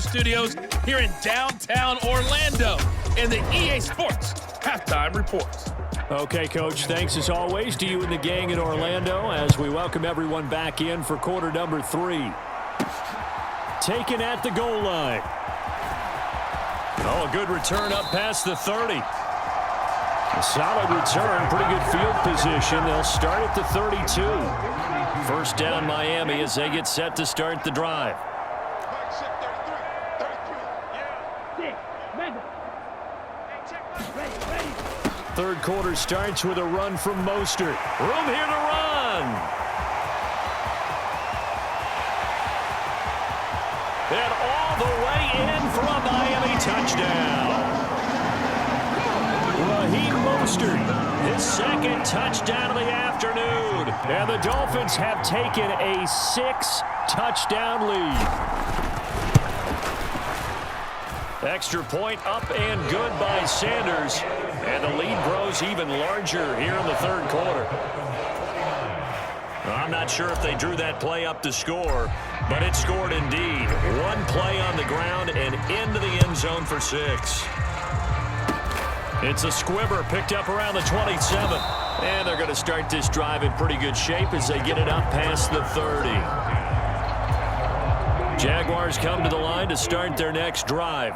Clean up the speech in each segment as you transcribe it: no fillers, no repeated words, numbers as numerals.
studios here in downtown Orlando in the EA Sports Halftime Reports. Okay, Coach, thanks as always to you and the gang in Orlando as we welcome everyone back in for quarter number 3. Taken at the goal line. Oh, a good return up past the 30. A solid return, pretty good field position. They'll start at the 32. First down Miami as they get set to start the drive. Third quarter starts with a run from Mostert. Room here to run. And all the way in for a Miami touchdown. Raheem Mostert, his second touchdown of the afternoon. And the Dolphins have taken a 6-touchdown lead. Extra point up and good by Sanders. And the lead grows even larger here in the third quarter. I'm not sure if they drew that play up to score, but it scored indeed. One play on the ground and into the end zone for 6. It's a squibber picked up around the 27. And they're going to start this drive in pretty good shape as they get it up past the 30. Jaguars come to the line to start their next drive.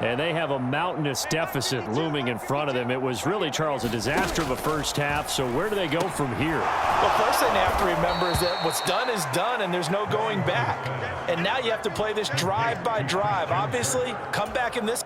And they have a mountainous deficit looming in front of them. It was really, Charles, a disaster of a first half. So where do they go from here? Well, first thing they have to remember is that what's done is done, and there's no going back. And now you have to play this drive by drive. Obviously, come back in this.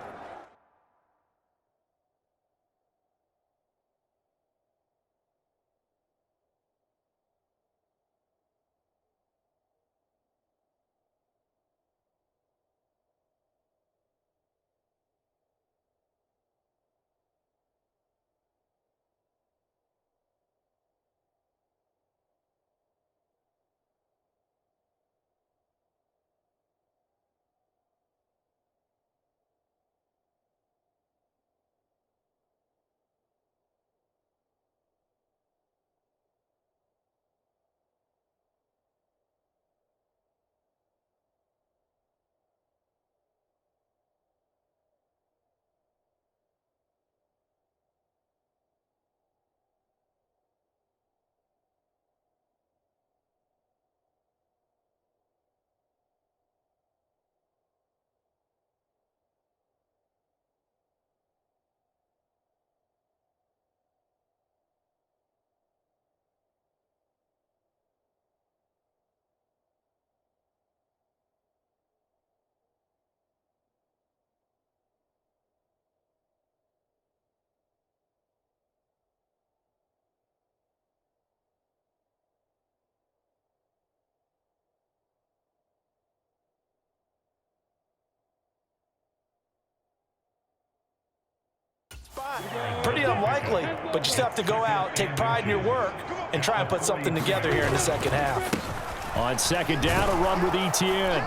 Pretty unlikely, but you still have to go out, take pride in your work, and try and put something together here in the second half. On second down, a run with Etienne.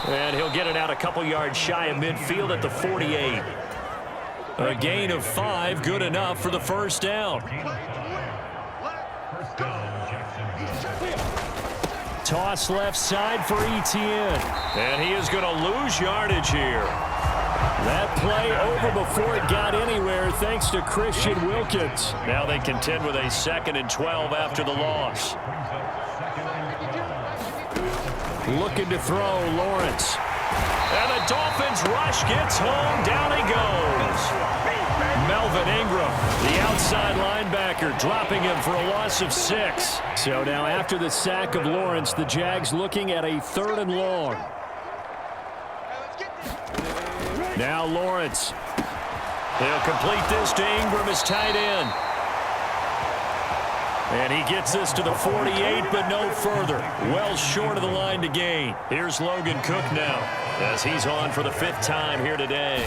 And he'll get it out a couple yards shy of midfield at the 48. A gain of 5, good enough for the first down. Toss left side for Etienne. And he is going to lose yardage here. That play over before it got anywhere thanks to Christian Wilkins. Now they contend with a 2nd and 12 after the loss. Looking to throw, Lawrence. And the Dolphins rush gets home. Down he goes. Melvin Ingram, the outside linebacker, dropping him for a loss of 6. So now after the sack of Lawrence, the Jags looking at a 3rd and long. Now Lawrence. He'll complete this to Ingram as tight end. And he gets this to the 48, but no further. Well short of the line to gain. Here's Logan Cook now, as he's on for the 5th time here today.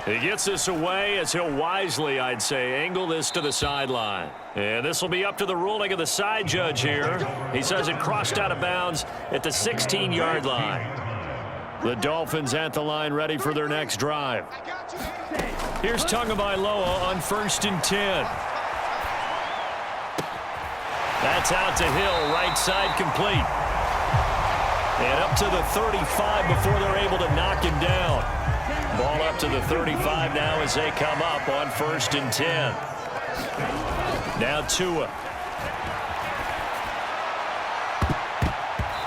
He gets this away as he'll wisely, I'd say, angle this to the sideline. And this will be up to the ruling of the side judge here. He says it crossed out of bounds at the 16-yard line. The Dolphins at the line ready for their next drive. Here's Tagovailoa on 1st and 10. That's out to Hill, right side complete. And up to the 35 before they're able to knock him down. Ball up to the 35 now as they come up on 1st and 10. Now Tua.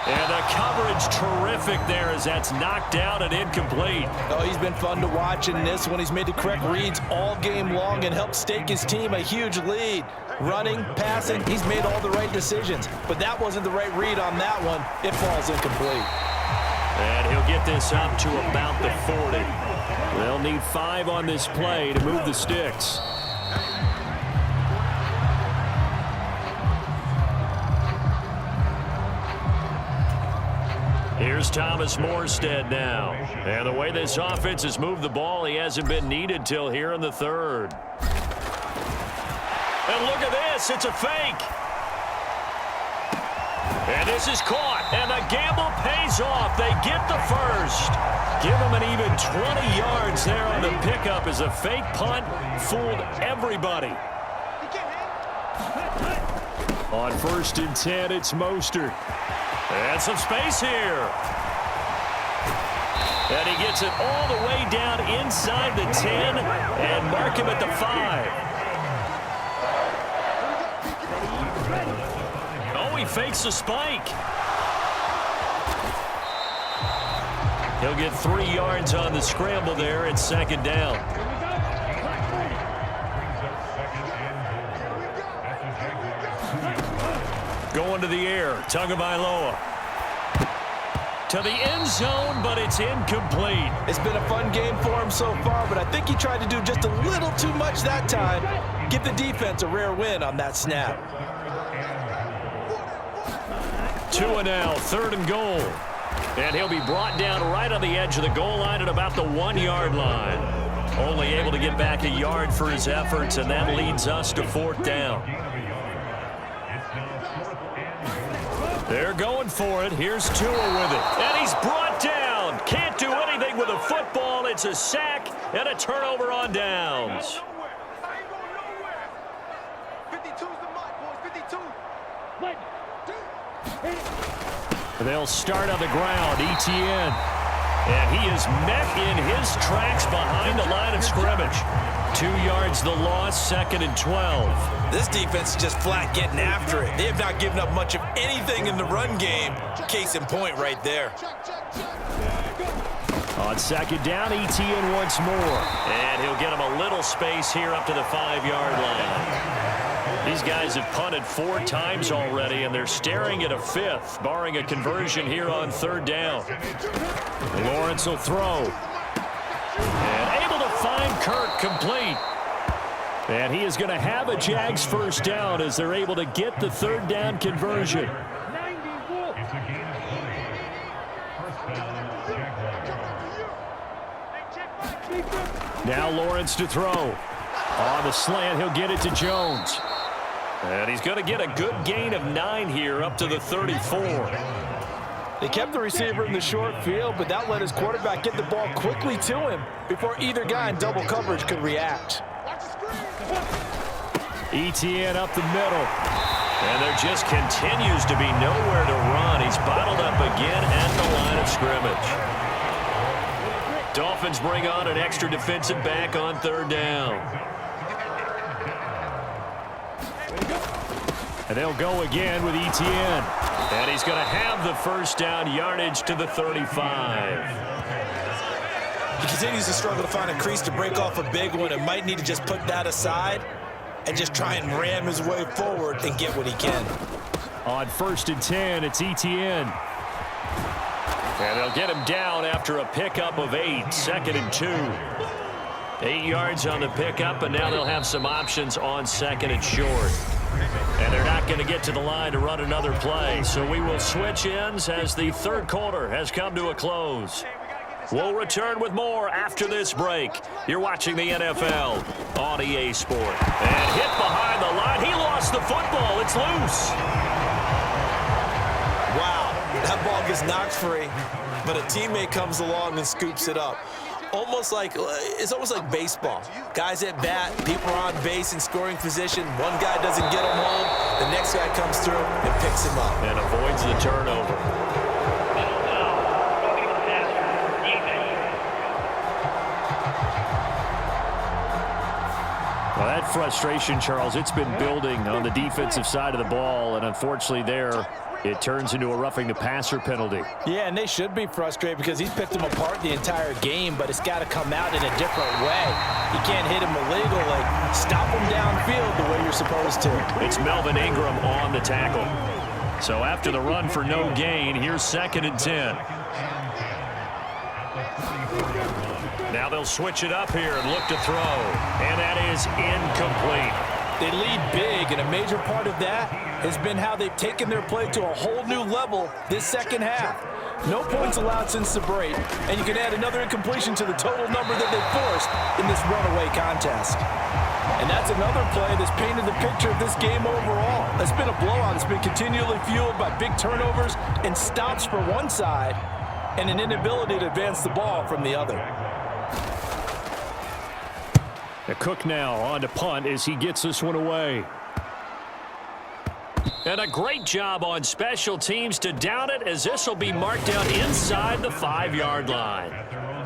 And the coverage terrific there as that's knocked down and incomplete. Oh, he's been fun to watch in this one. He's made the correct reads all game long and helped stake his team a huge lead. Running, passing, he's made all the right decisions. But that wasn't the right read on that one. It falls incomplete. And he'll get this up to about the 40. They'll need 5 on this play to move the sticks. Here's Thomas Morstead now. And the way this offense has moved the ball, he hasn't been needed till here in the 3rd. And look at this. It's a fake. And this is caught. And the gamble pays off. They get the first. Give them an even 20 yards there on the pickup as a fake punt fooled everybody. On 1st and 10, it's Mostert. And some space here. And he gets it all the way down inside the 10 and mark him at the 5. Oh, he fakes the spike. He'll get 3 yards on the scramble there at 2nd down. Going to the air, Tagovailoa. To the end zone, but it's incomplete. It's been a fun game for him so far, but I think he tried to do just a little too much that time. Give the defense a rare win on that snap. Tua now, 3rd and goal. And he'll be brought down right on the edge of the goal line at about the 1-yard line. Only able to get back a yard for his efforts, and that leads us to 4th down. They're going for it. Here's Tua with it. And he's brought down. Can't do anything with a football. It's a sack and a turnover on downs. They'll start on the ground. Etienne. And he is met in his tracks behind the line of scrimmage. 2 yards the loss, 2nd and 12. This defense is just flat getting after it. They have not given up much of anything in the run game. Case in point right there. On 2nd down, Etienne once more. And he'll get him a little space here up to the 5-yard line. These guys have punted 4 times already, and they're staring at a 5th, barring a conversion here on 3rd down. Lawrence will throw. And able to find Kirk complete. And he is going to have a Jags 1st down as they're able to get the 3rd down conversion. Now Lawrence to throw. On the slant, he'll get it to Jones. And he's going to get a good gain of 9 here up to the 34. They kept the receiver in the short field, but that let his quarterback get the ball quickly to him before either guy in double coverage could react. Etienne up the middle. And there just continues to be nowhere to run. He's bottled up again at the line of scrimmage. Dolphins bring on an extra defensive back on 3rd down. And they'll go again with Etienne. And he's going to have the 1st down yardage to the 35. He continues to struggle to find a crease to break off a big one and might need to just put that aside and just try and ram his way forward and get what he can. On 1st and 10, it's Etienne. And they'll get him down after a pickup of 8, 2nd and 2. 8 yards on the pickup, and now they'll have some options on 2nd and short. And they're not going to get to the line to run another play. So we will switch ends as the 3rd quarter has come to a close. We'll return with more after this break. You're watching the NFL on EA Sport. And hit behind the line. He lost the football. It's loose. Wow, that ball gets knocked free, but a teammate comes along and scoops it up. It's almost like baseball. Guys at bat, people are on base in scoring position. One guy doesn't get him home. The next guy comes through and picks him up. And avoids the turnover. frustration, Charles, it's been building on the defensive side of the ball, and unfortunately there, it turns into a roughing the passer penalty. Yeah, and they should be frustrated because he's picked them apart the entire game, but it's got to come out in a different way. You can't hit him illegally. Stop him downfield the way you're supposed to. It's Melvin Ingram on the tackle. So after the run for no gain, here's 2nd and 10. Now they'll switch it up here and look to throw. And that is incomplete. They lead big, and a major part of that has been how they've taken their play to a whole new level this second half. No points allowed since the break, and you can add another incompletion to the total number that they forced in this runaway contest. And that's another play that's painted the picture of this game overall. It's been a blowout. It's been continually fueled by big turnovers and stops for one side and an inability to advance the ball from the other. Cook now on to punt as he gets this one away. And a great job on special teams to down it, as this will be marked down inside the 5-yard line.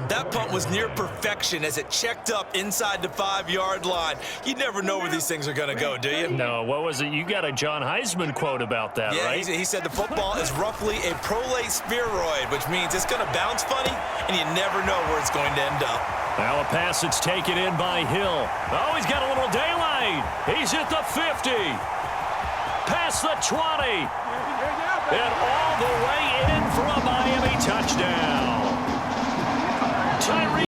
That punt was near perfection as it checked up inside the 5-yard line. You never know where these things are going to go, do you? No, what was it? You got a John Heisman quote about that, right? Yeah, he said the football is roughly a prolate spheroid, which means it's going to bounce funny, and you never know where it's going to end up. Now a pass that's taken in by Hill. Oh, he's got a little daylight. He's at the 50. Past the 20. And all the way in for a Miami touchdown. Tyree